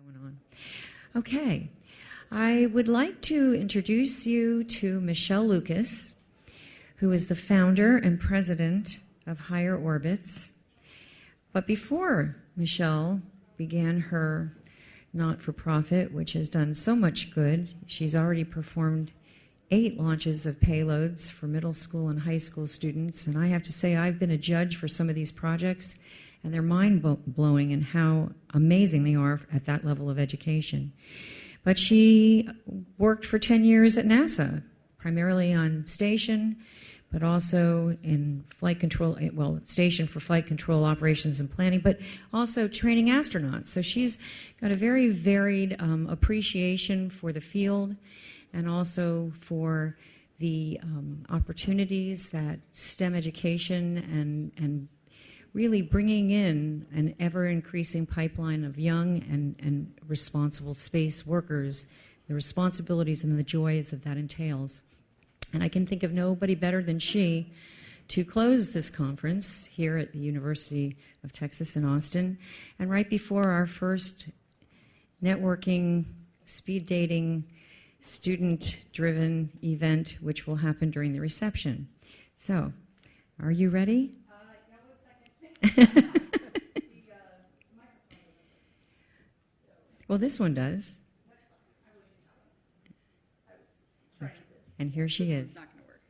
Going on. Okay. I would like to introduce you to Michelle Lucas, who is the founder and president of Higher Orbits. But before Michelle began her not-for-profit, which has done so much good, she's already performed 8 launches of payloads for middle school and high school students. And I have to say, I've been a judge for some of these projects, and they're mind-blowing in how amazing they are at that level of education. But she worked for 10 years at NASA, primarily on station, but also in flight control, well, station for flight control operations and planning, but also training astronauts. So she's got a very varied appreciation for the field and also for the opportunities that STEM education and really bringing in an ever-increasing pipeline of young and responsible space workers, the responsibilities and the joys that entails. And I can think of nobody better than she to close this conference here at the University of Texas in Austin, and right before our first networking, speed dating, student-driven event, which will happen during the reception. So, are you ready? Well, this one does. And here she is. Not going to work.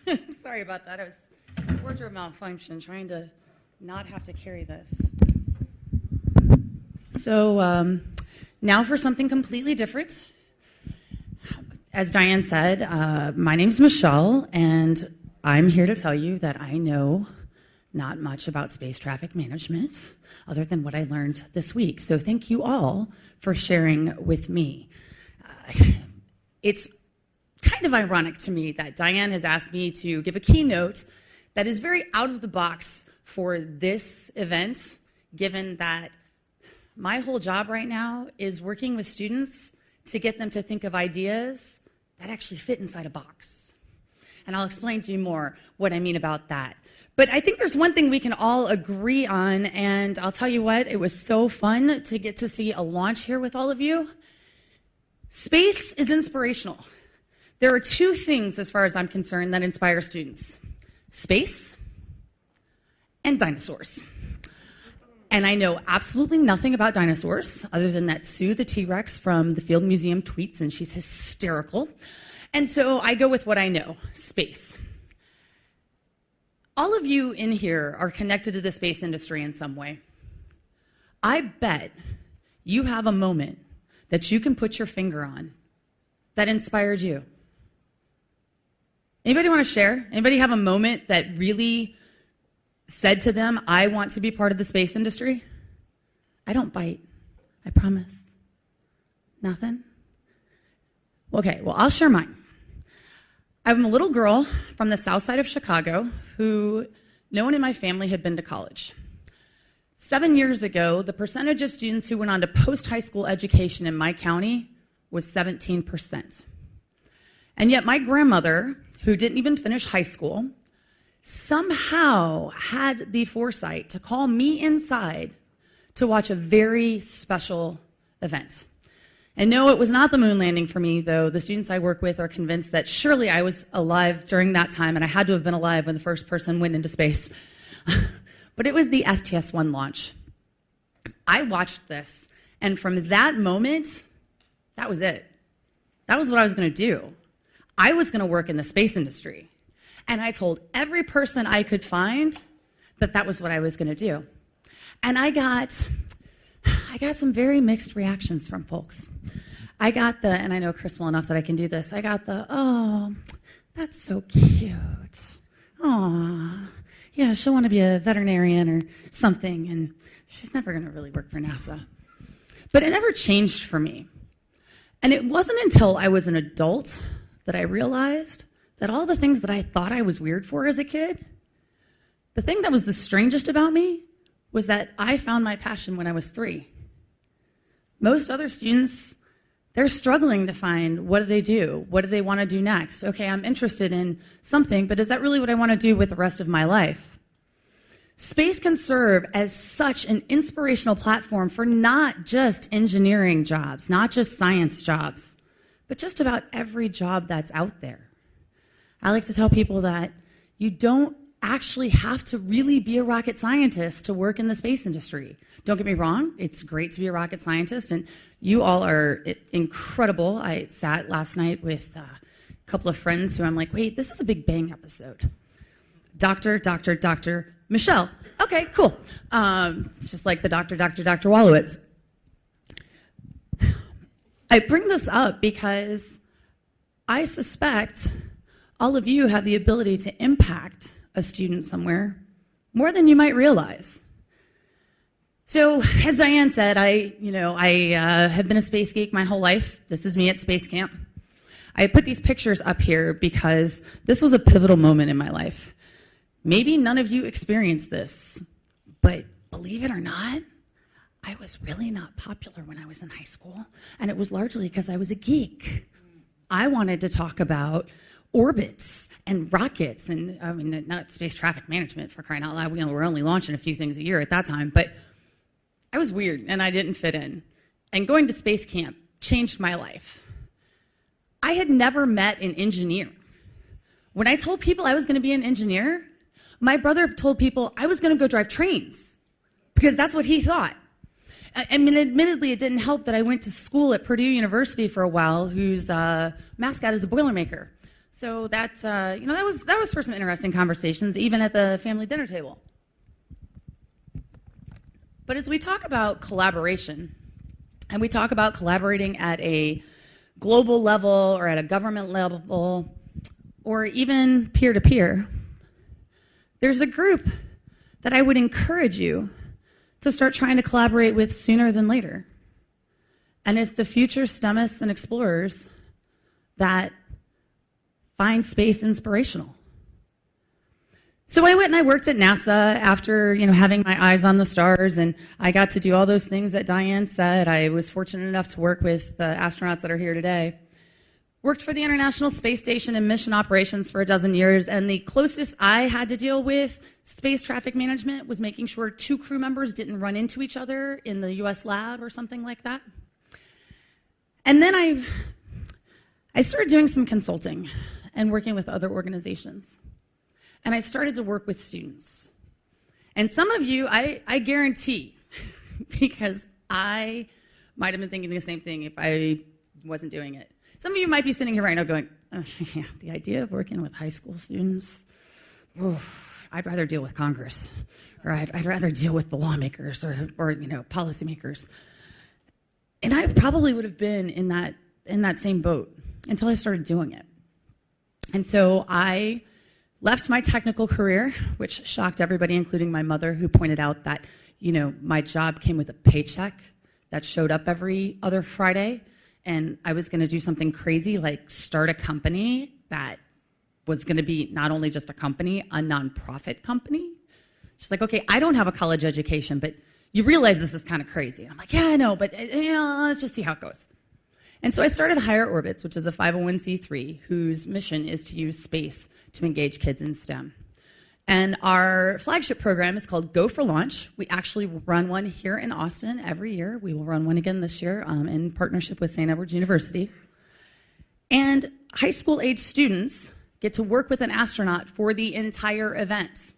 Hi. Sorry about that. I was wardrobe malfunction, trying to not have to carry this. So now for something completely different. As Diane said, my name's Michelle, and I'm here to tell you that I know not much about space traffic management other than what I learned this week. So thank you all for sharing with me. It's kind of ironic to me that Diane has asked me to give a keynote that is very out of the box for this event, given that my whole job right now is working with students to get them to think of ideas that actually fit inside a box. And I'll explain to you more what I mean about that. But I think there's one thing we can all agree on, and I'll tell you what, it was so fun to get to see a launch here with all of you. Space is inspirational. There are 2 things, as far as I'm concerned, that inspire students: space and dinosaurs. And I know absolutely nothing about dinosaurs, other than that Sue the T-Rex from the Field Museum tweets, and she's hysterical. And so I go with what I know: space. All of you in here are connected to the space industry in some way. I bet you have a moment that you can put your finger on that inspired you. Anybody want to share? Anybody have a moment that really said to them, I want to be part of the space industry? I don't bite. I promise. Nothing? Okay, well, I'll share mine. I'm a little girl from the south side of Chicago who no one in my family had been to college. 7 years ago, the percentage of students who went on to post-high school education in my county was 17%. And yet my grandmother, who didn't even finish high school, somehow had the foresight to call me inside to watch a very special event. And no, it was not the moon landing for me, though the students I work with are convinced that surely I was alive during that time, and I had to have been alive when the first person went into space. But it was the STS-1 launch. I watched this, and from that moment, that was it. That was what I was going to do. I was going to work in the space industry. And I told every person I could find that that was what I was going to do. And I got some very mixed reactions from folks. I got the, and I know Chris well enough that I can do this, I got the, oh, that's so cute. Aw, yeah, she'll want to be a veterinarian or something, and she's never going to really work for NASA. But it never changed for me. And it wasn't until I was an adult that I realized that all the things that I thought I was weird for as a kid, the thing that was the strangest about me was that I found my passion when I was 3. Most other students, they're struggling to find what do they do? What do they want to do next? Okay, I'm interested in something, but is that really what I want to do with the rest of my life? Space can serve as such an inspirational platform for not just engineering jobs, not just science jobs, but just about every job that's out there. I like to tell people that you don't actually have to really be a rocket scientist to work in the space industry. Don't get me wrong, it's great to be a rocket scientist, and you all are incredible. I sat last night with a couple of friends who I'm like, wait, this is a Big Bang episode. Dr. Michelle. Okay, cool. It's just like the Dr. Wallowitz. I bring this up because I suspect all of you have the ability to impact a student somewhere more than you might realize. So, as Diane said, I have been a space geek my whole life. This is me at space camp. I put these pictures up here because this was a pivotal moment in my life. Maybe none of you experienced this, but believe it or not, I was really not popular when I was in high school, and it was largely because I was a geek. I wanted to talk about orbits and rockets, and I mean, not space traffic management, for crying out loud. We were only launching a few things a year at that time, but I was weird, and I didn't fit in. And going to space camp changed my life. I had never met an engineer. When I told people I was going to be an engineer, my brother told people I was going to go drive trains because that's what he thought. I mean, admittedly, it didn't help that I went to school at Purdue University for a while, whose mascot is a Boilermaker. So that's, that was for some interesting conversations, even at the family dinner table. But as we talk about collaboration, and we talk about collaborating at a global level or at a government level, or even peer-to-peer, there's a group that I would encourage you to start trying to collaborate with sooner than later. And it's the future STEMists and explorers that find space inspirational. So I went and I worked at NASA after, having my eyes on the stars, and I got to do all those things that Diane said. I was fortunate enough to work with the astronauts that are here today. Worked for the International Space Station in mission operations for 12 years, and the closest I had to deal with space traffic management was making sure 2 crew members didn't run into each other in the US lab or something like that. And then I started doing some consulting and working with other organizations. And I started to work with students. And some of you, I guarantee, because I might have been thinking the same thing if I wasn't doing it. Some of you might be sitting here right now going, oh, yeah, the idea of working with high school students, I'd rather deal with Congress, or I'd rather deal with the lawmakers or policymakers. And I probably would have been in that same boat until I started doing it. And so I left my technical career, which shocked everybody, including my mother, who pointed out that, my job came with a paycheck that showed up every other Friday. And I was going to do something crazy like start a company that was going to be not only just a company, a nonprofit company. She's like, okay, I don't have a college education, but you realize this is kind of crazy. And I'm like, yeah, I know, but let's just see how it goes. And so I started Higher Orbits, which is a 501c3 whose mission is to use space to engage kids in STEM. And our flagship program is called Go for Launch. We actually run one here in Austin every year. We will run one again this year in partnership with St. Edward's University. And high school age students get to work with an astronaut for the entire event.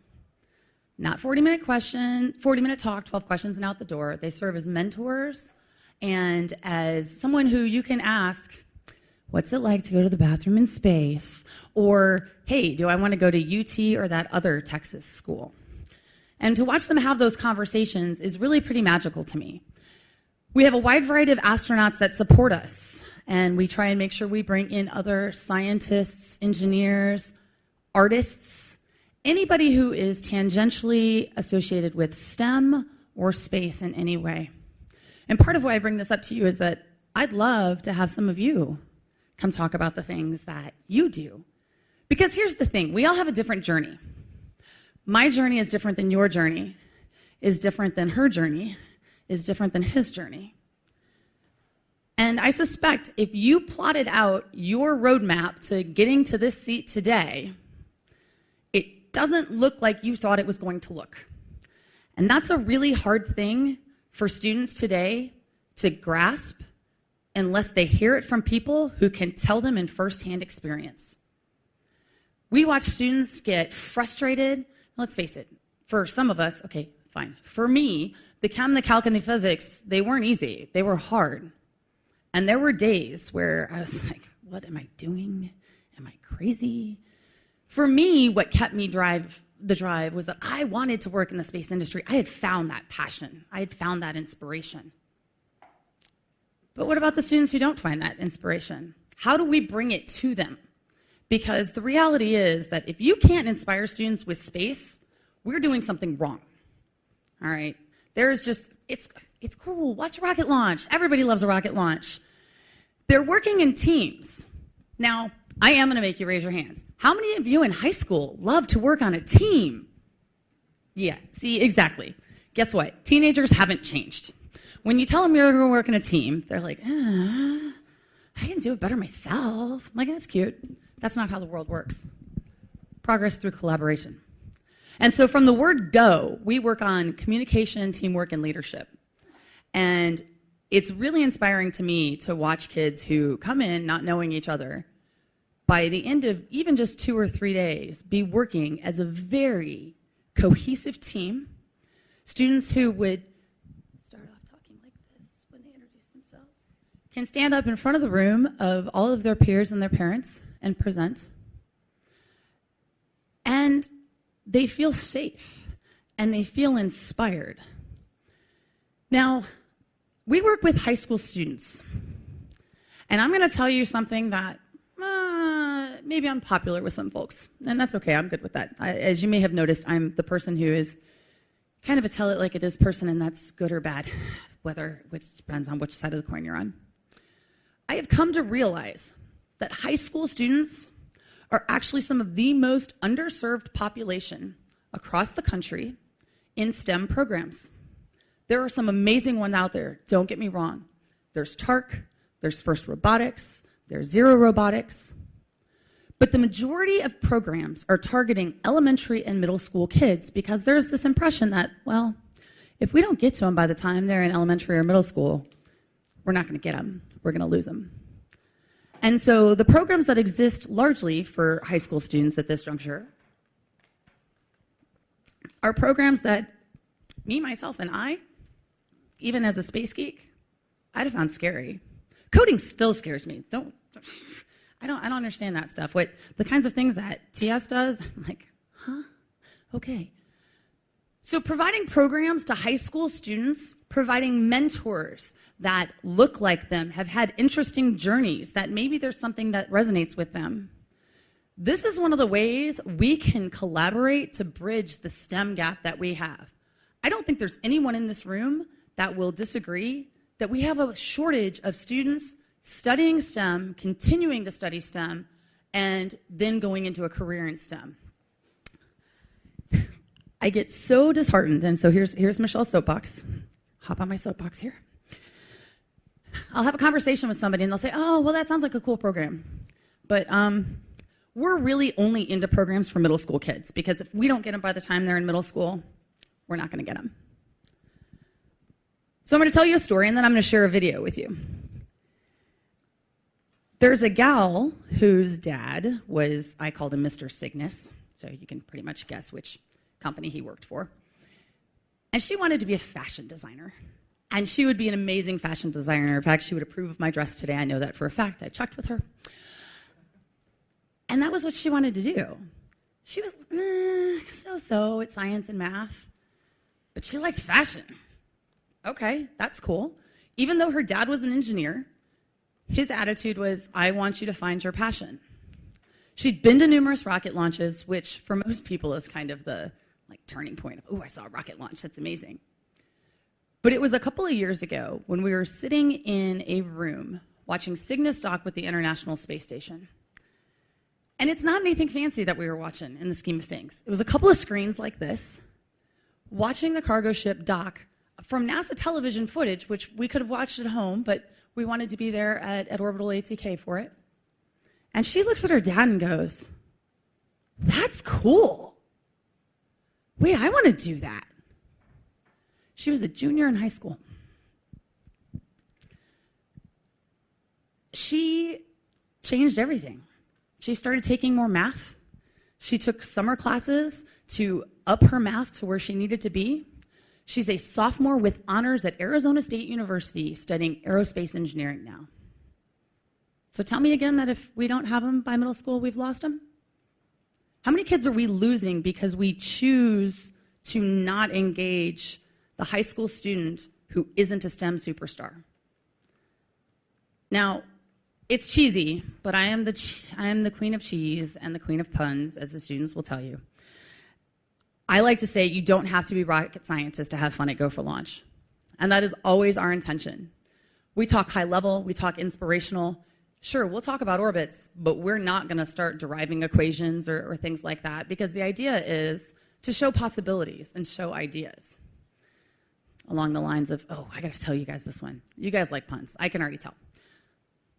Not 40-minute talk, 12 questions and out the door. They serve as mentors and as someone who you can ask, what's it like to go to the bathroom in space? Or, hey, do I want to go to UT or that other Texas school? And to watch them have those conversations is really pretty magical to me. We have a wide variety of astronauts that support us, and we try and make sure we bring in other scientists, engineers, artists, anybody who is tangentially associated with STEM or space in any way. And part of why I bring this up to you is that I'd love to have some of you come talk about the things that you do. Because here's the thing, we all have a different journey. My journey is different than your journey, is different than her journey, is different than his journey. And I suspect if you plotted out your roadmap to getting to this seat today, it doesn't look like you thought it was going to look. And that's a really hard thing for students today to grasp unless they hear it from people who can tell them in firsthand experience. We watch students get frustrated. Let's face it, for some of us, okay, fine. For me, the chem, the calc, and the physics, they weren't easy. They were hard. And there were days where I was like, what am I doing? Am I crazy? For me, what kept me the drive was that I wanted to work in the space industry. I had found that passion. I had found that inspiration. But what about the students who don't find that inspiration? How do we bring it to them? Because the reality is that if you can't inspire students with space, we're doing something wrong. All right? There's just, it's cool. Watch a rocket launch. Everybody loves a rocket launch. They're working in teams. Now, I am going to make you raise your hands. How many of you in high school love to work on a team? Yeah, see, exactly. Guess what? Teenagers haven't changed. When you tell them you're going to work in a team, they're like, I can do it better myself. I'm like, that's cute. That's not how the world works. Progress through collaboration. And so from the word go, we work on communication, teamwork, and leadership. And it's really inspiring to me to watch kids who come in not knowing each other, by the end of even just 2 or 3 days, be working as a very cohesive team. Students who would start off talking like this when they introduce themselves can stand up in front of the room of all of their peers and their parents and present. And they feel safe and they feel inspired. Now, we work with high school students. And I'm going to tell you something that maybe unpopular with some folks, and that's okay. I'm good with that. As you may have noticed, I'm the person who is kind of a tell it like it is person, and that's good or bad, which depends on which side of the coin you're on. I have come to realize that high school students are actually some of the most underserved population across the country in STEM programs. There are some amazing ones out there, don't get me wrong. There's TARC, there's FIRST Robotics, there's Zero Robotics. But the majority of programs are targeting elementary and middle school kids because there's this impression that, well, if we don't get to them by the time they're in elementary or middle school, we're not going to get them. We're going to lose them. And so the programs that exist largely for high school students at this juncture are programs that me, myself, and I, even as a space geek, I'd have found scary. Coding still scares me. I don't understand that stuff. What the kinds of things that TS does, I'm like, huh? Okay. So providing programs to high school students, providing mentors that look like them, have had interesting journeys, that maybe there's something that resonates with them. This is one of the ways we can collaborate to bridge the STEM gap that we have. I don't think there's anyone in this room that will disagree that we have a shortage of students studying STEM, continuing to study STEM, and then going into a career in STEM. I get so disheartened, and so here's Michelle's soapbox. Hop on my soapbox here. I'll have a conversation with somebody, and they'll say, oh, well, that sounds like a cool program. But we're really only into programs for middle school kids, because if we don't get them by the time they're in middle school, we're not going to get them. So I'm going to tell you a story, and then I'm going to share a video with you. There's a gal whose dad was, I called him Mr. Cygnus, so you can pretty much guess which company he worked for. And she wanted to be a fashion designer. And she would be an amazing fashion designer. In fact, she would approve of my dress today. I know that for a fact. I checked with her. And that was what she wanted to do. She was so-so at science and math, but she liked fashion. Okay, that's cool. Even though her dad was an engineer, his attitude was, I want you to find your passion. She'd been to numerous rocket launches, which for most people is kind of the turning point of, oh, I saw a rocket launch, that's amazing. But it was a couple of years ago when we were sitting in a room watching Cygnus dock with the International Space Station. And it's not anything fancy that we were watching in the scheme of things. It was a couple of screens like this, watching the cargo ship dock from NASA television footage, which we could have watched at home, but we wanted to be there at Orbital ATK for it. And she looks at her dad and goes, that's cool. Wait, I want to do that. She was a junior in high school. She changed everything. She started taking more math. She took summer classes to up her math to where she needed to be. She's a sophomore with honors at Arizona State University studying aerospace engineering now. So tell me again that if we don't have them by middle school, we've lost them? How many kids are we losing because we choose to not engage the high school student who isn't a STEM superstar? Now, it's cheesy, but I am the queen of cheese and the queen of puns, as the students will tell you. I like to say you don't have to be rocket scientists to have fun at Go for Launch. And that is always our intention. We talk high level, we talk inspirational. Sure, we'll talk about orbits, but we're not going to start deriving equations or things like that, because the idea is to show possibilities and show ideas. Along the lines of, oh, I got to tell you guys this one. You guys like puns. I can already tell.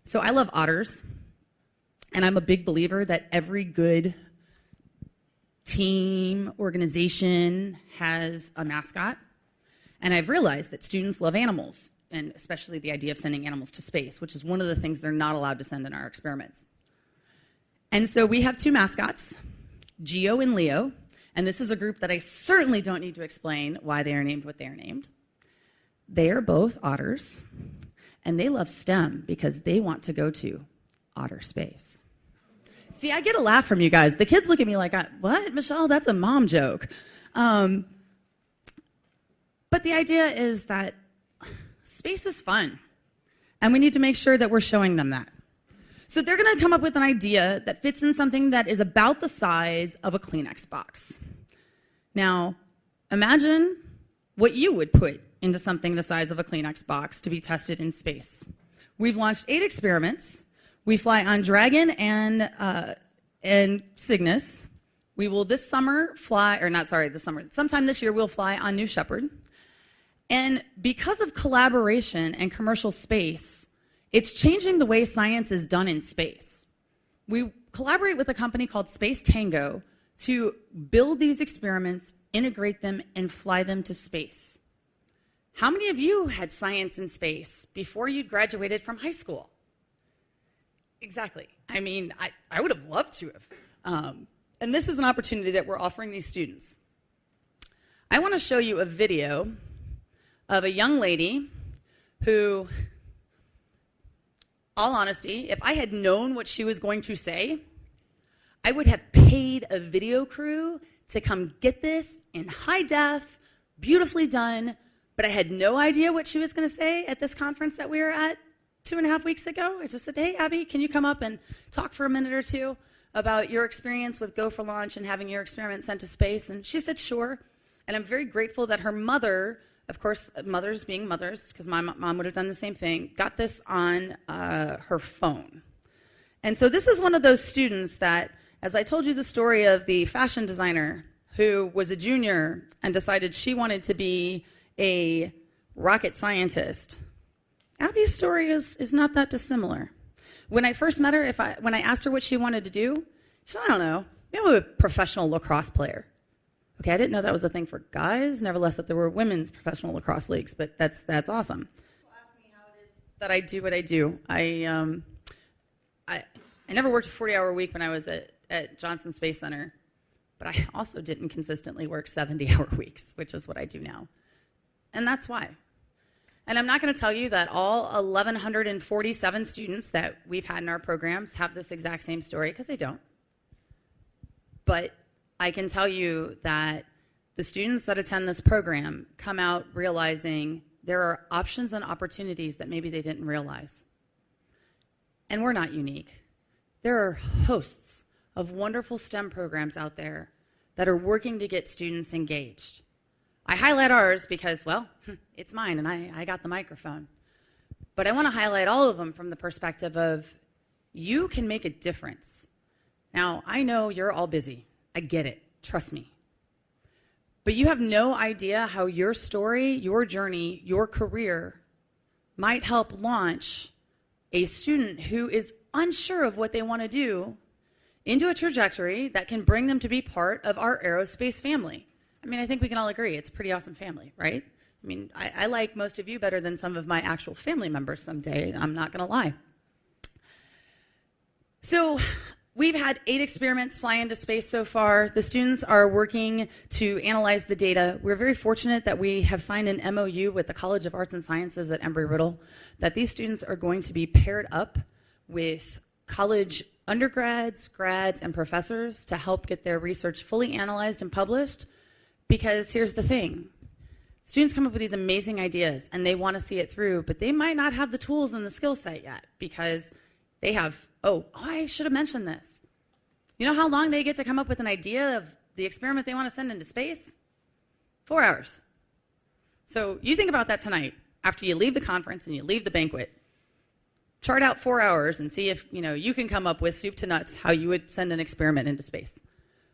So I love otters, and I'm a big believer that every good team, organization has a mascot. And I've realized that students love animals, and especially the idea of sending animals to space, which is one of the things they're not allowed to send in our experiments. And so we have two mascots, Geo and Leo, and this is a group that I certainly don't need to explain why they are named what they are named. They are both otters, and they love STEM because they want to go to outer space. See, I get a laugh from you guys. The kids look at me like, what, Michelle? That's a mom joke. But the idea is that space is fun, and we need to make sure that we're showing them that. So they're going to come up with an idea that fits in something that is about the size of a Kleenex box. Now, imagine what you would put into something the size of a Kleenex box to be tested in space. We've launched 8 experiments. We fly on Dragon and Cygnus. We will this summer fly, or not, sorry, this summer, sometime this year we'll fly on New Shepard. And because of collaboration and commercial space, it's changing the way science is done in space. We collaborate with a company called Space Tango to build these experiments, integrate them, and fly them to space. How many of you had science in space before you graduated from high school? Exactly. I mean, I would have loved to have. And this is an opportunity that we're offering these students. I want to show you a video of a young lady who, all honesty, if I had known what she was going to say, I would have paid a video crew to come get this in high def, beautifully done, but I had no idea what she was going to say at this conference that we were at 2.5 weeks ago. I just said, hey, Abby, can you come up and talk for a minute or two about your experience with Go for Launch and having your experiment sent to space? And she said, sure. And I'm very grateful that her mother, of course, mothers being mothers, because my mom would have done the same thing, got this on her phone. And so this is one of those students that, as I told you the story of the fashion designer who was a junior and decided she wanted to be a rocket scientist, Abby's story is not that dissimilar. When I first met her, when I asked her what she wanted to do, she said, I don't know, maybe I'm a professional lacrosse player. Okay, I didn't know that was a thing for guys, nevertheless that there were women's professional lacrosse leagues, but that's awesome. People ask me how it is that I do what I do. I never worked a 40-hour week when I was at Johnson Space Center, but I also didn't consistently work 70-hour weeks, which is what I do now. And that's why. And I'm not going to tell you that all 1,147 students that we've had in our programs have this exact same story, because they don't. But I can tell you that the students that attend this program come out realizing there are options and opportunities that maybe they didn't realize. And we're not unique. There are hosts of wonderful STEM programs out there that are working to get students engaged. I highlight ours because, well, it's mine and I got the microphone. But I want to highlight all of them from the perspective of you can make a difference. Now, I know you're all busy. I get it. Trust me. But you have no idea how your story, your journey, your career might help launch a student who is unsure of what they want to do into a trajectory that can bring them to be part of our aerospace family. I mean, I think we can all agree it's a pretty awesome family, right? I mean, I like most of you better than some of my actual family members someday. I'm not going to lie. So we've had 8 experiments fly into space so far. The students are working to analyze the data. We're very fortunate that we have signed an MOU with the College of Arts and Sciences at Embry-Riddle, that these students are going to be paired up with college undergrads, grads, and professors to help get their research fully analyzed and published. Because here's the thing. Students come up with these amazing ideas, and they want to see it through, but they might not have the tools and the skill set yet because they have, oh, I should have mentioned this. You know how long they get to come up with an idea of the experiment they want to send into space? 4 hours. So you think about that tonight after you leave the conference and you leave the banquet. Chart out 4 hours and see if you can come up with soup to nuts how you would send an experiment into space.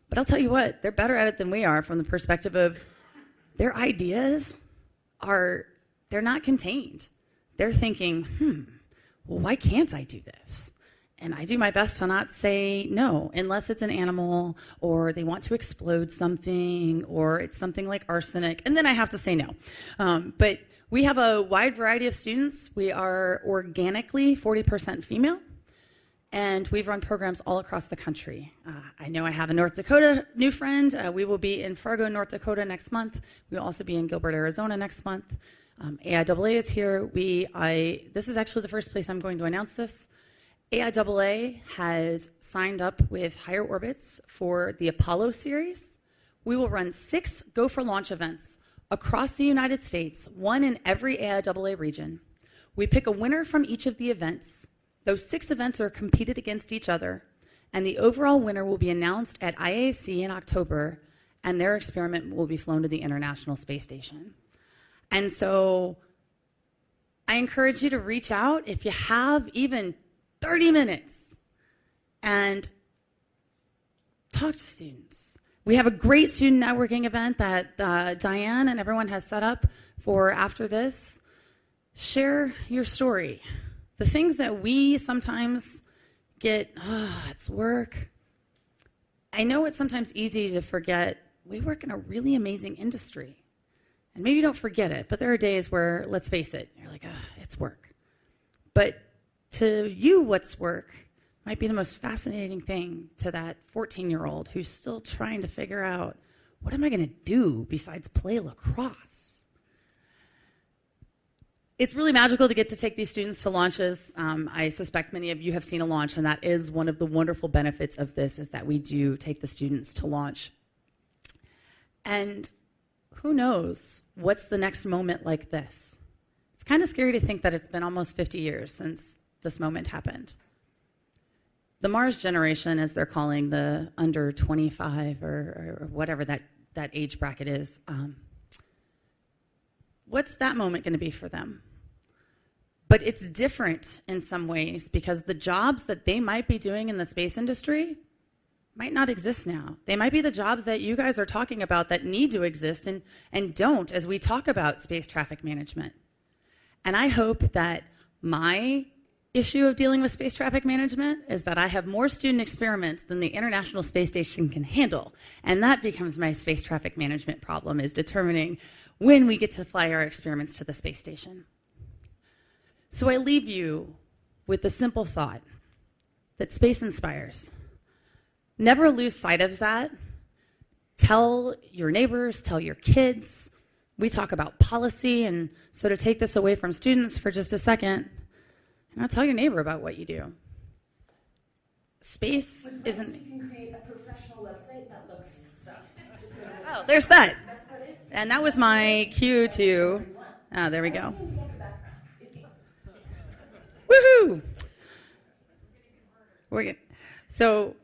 But I'll tell you what, they're better at it than we are from the perspective of their ideas they're not contained. They're thinking, well, why can't I do this? And I do my best to not say no, unless it's an animal, or they want to explode something, or it's something like arsenic, and then I have to say no. But we have a wide variety of students. We are organically 40% female, and we've run programs all across the country. I know I have a North Dakota new friend. We will be in Fargo, North Dakota next month. We'll also be in Gilbert, Arizona next month. AIAA is here. This is actually the first place I'm going to announce this. AIAA has signed up with Higher Orbits for the Apollo series. We will run 6 Go for Launch events across the United States, 1 in every AIAA region. We pick a winner from each of the events. Those 6 events are competed against each other, and the overall winner will be announced at IAC in October, and their experiment will be flown to the International Space Station. And so I encourage you to reach out if you have even 30 minutes and talk to students. We have a great student networking event that Diane and everyone has set up for after this. Share your story. The things that we sometimes get, it's work. I know it's sometimes easy to forget we work in a really amazing industry. And maybe you don't forget it, but there are days where, let's face it, you're like, it's work. But to you, what's work might be the most fascinating thing to that 14-year-old who's still trying to figure out, what am I going to do besides play lacrosse? It's really magical to get to take these students to launches. I suspect many of you have seen a launch, and that is one of the wonderful benefits of this, is that we do take the students to launch. And who knows what's the next moment like this? It's kind of scary to think that it's been almost 50 years since this moment happened. The Mars generation, as they're calling the under 25 or whatever that age bracket is, what's that moment going to be for them? But it's different in some ways, because the jobs that they might be doing in the space industry might not exist now. They might be the jobs that you guys are talking about that need to exist and don't, as we talk about space traffic management. And I hope that my issue of dealing with space traffic management is that I have more student experiments than the International Space Station can handle. And that becomes my space traffic management problem, is determining when we get to fly our experiments to the space station. So I leave you with the simple thought that space inspires. Never lose sight of that. Tell your neighbors, tell your kids. We talk about policy, and so to take this away from students for just a second, tell your neighbor about what you do. Space isn't... You can create a professional website that looks stuff. Oh, there's that. And that was my cue to... there we go. Woohoo! We're good. So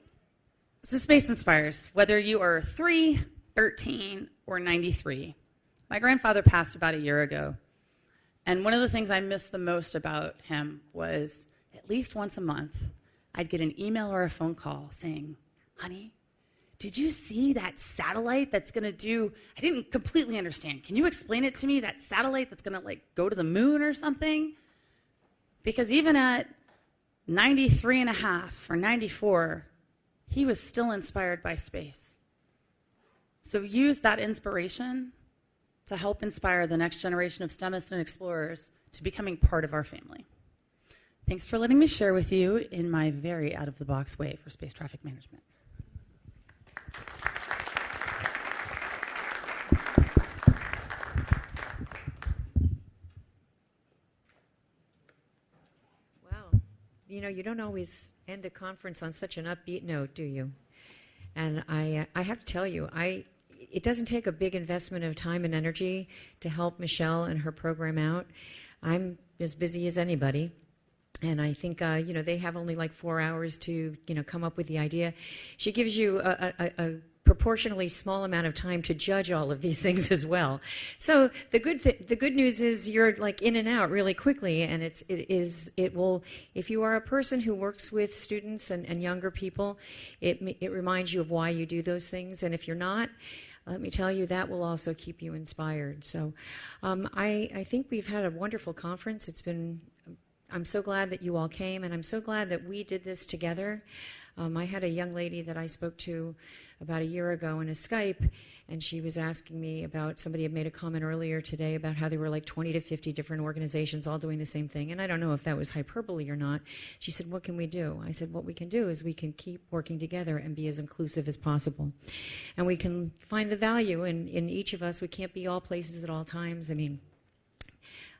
space inspires, whether you are 3, 13, or 93. My grandfather passed about a year ago. And one of the things I missed the most about him was, at least once a month, I'd get an email or a phone call saying, honey, did you see that satellite that's going to do, I didn't completely understand. Can you explain it to me, that satellite that's going to go to the moon or something? Because even at 93 and a half or 94, he was still inspired by space. So use that inspiration to help inspire the next generation of STEMists and explorers to becoming part of our family. Thanks for letting me share with you in my very out-of-the-box way for space traffic management. Wow. You know, you don't always end a conference on such an upbeat note, do you? And I have to tell you, it doesn't take a big investment of time and energy to help Michelle and her program out. I'm as busy as anybody. And I think, they have only like 4 hours to, come up with the idea. She gives you a proportionally small amount of time to judge all of these things as well. So the good news is you're like in and out really quickly, and it will, if you are a person who works with students and younger people, it reminds you of why you do those things. And if you're not, let me tell you, that will also keep you inspired. So I think we've had a wonderful conference. I'm so glad that you all came, and I'm so glad that we did this together. I had a young lady that I spoke to about a year ago in a Skype, and she was asking me about, somebody had made a comment earlier today about how there were like 20 to 50 different organizations all doing the same thing, and I don't know if that was hyperbole or not. She said, what can we do? I said, what we can do is we can keep working together and be as inclusive as possible. And we can find the value in each of us. We can't be all places at all times. I mean,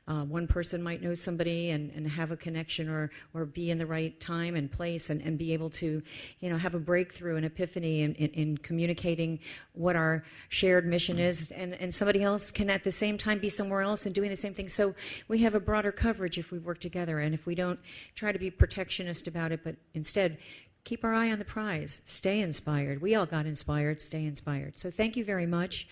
one person might know somebody and have a connection or be in the right time and place and be able to, have a breakthrough, an epiphany in communicating what our shared mission is. And somebody else can at the same time be somewhere else and doing the same thing. So we have a broader coverage if we work together, and if we don't try to be protectionist about it, but instead keep our eye on the prize. Stay inspired. We all got inspired. Stay inspired. So thank you very much.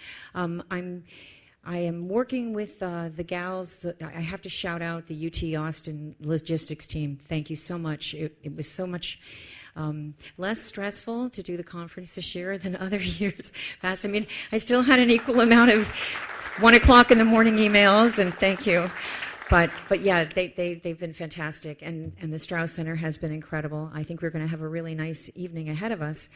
I am working with the gals. I have to shout out the UT Austin logistics team. Thank you so much. It was so much less stressful to do the conference this year than other years past. I mean, I still had an equal amount of 1 o'clock in the morning emails, and thank you. But yeah, they've been fantastic, and the Strauss Center has been incredible. I think we're going to have a really nice evening ahead of us.